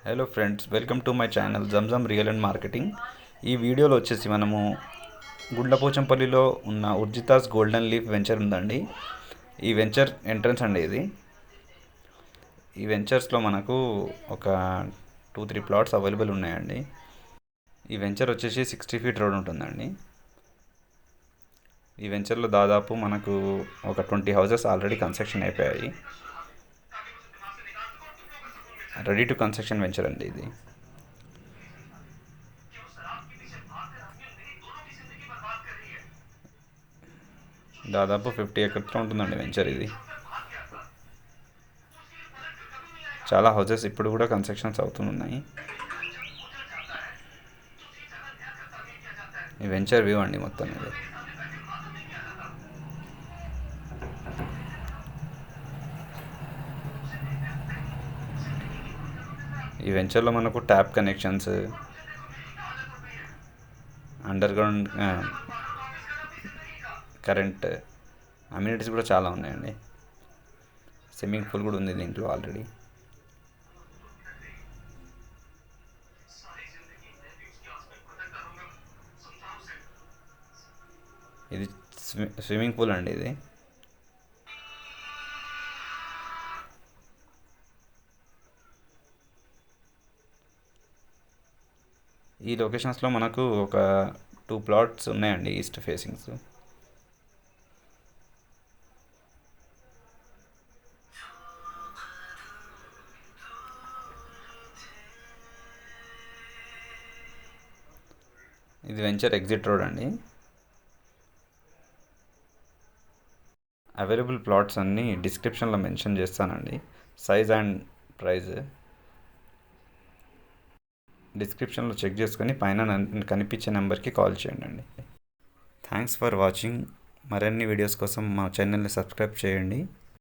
Hello friends, welcome to my channel Zamzam real and marketing. ఈ వీడియోలో వచ్చేసి మనము గుండ్లపోచంపల్లిలో ఉన్న ఉర్జితాస్ గోల్డెన్ లీఫ్ వెంచర్ ఉందండి. ఈ వెంచర్ ఎంట్రన్స్ అండి ఇది. ఈ వెంచర్స్లో మనకు ఒక 2-3 ప్లాట్స్ అవైలబుల్ ఉన్నాయండి. ఈ వెంచర్ వచ్చేసి 60 ఫీట్ రోడ్ ఉంటుందండి. ఈ వెంచర్లో దాదాపు మనకు ఒక 20 హౌసెస్ ఆల్రెడీ కన్స్ట్రక్షన్ అయిపోయాయి. రెడీ టు కన్స్ట్రక్షన్ వెంచర్ అండి ఇది. దాదాపు 50 ఎకర్స్లో ఉంటుందండి వెంచర్ ఇది. చాలా హౌసెస్ ఇప్పుడు కూడా కన్స్ట్రక్షన్స్ అవుతున్నాయి. ఈ వెంచర్ వ్యూ అండి మొత్తం ఇది. ఈ వెంచర్లో మనకు tap connections, under ground current amenities కూడా చాలా ఉన్నాయండి. స్విమ్మింగ్ పూల్ కూడా ఉంది దీంట్లో ఆల్రెడీ. ఇది స్విమ్మింగ్ పూల్ అండి ఇది. ఈ లొకేషన్స్లో మనకు ఒక 2 ప్లాట్స్ ఉన్నాయండి ఈస్ట్ ఫేసింగ్స్. ఇది వెంచర్ ఎగ్జిట్ రోడ్ అండి. అవైలబుల్ ప్లాట్స్ అన్నీ డిస్క్రిప్షన్లో మెన్షన్ చేస్తానండి. సైజ్ అండ్ ప్రైజ్ డిస్క్రిప్షన్లో చెక్ చేసుకొని పైన కనిపించే నెంబర్కి కాల్ చేయండి. Thanks for watching. మరిన్ని వీడియోస్ కోసం మా ఛానల్ని సబ్స్క్రైబ్ చేయండి.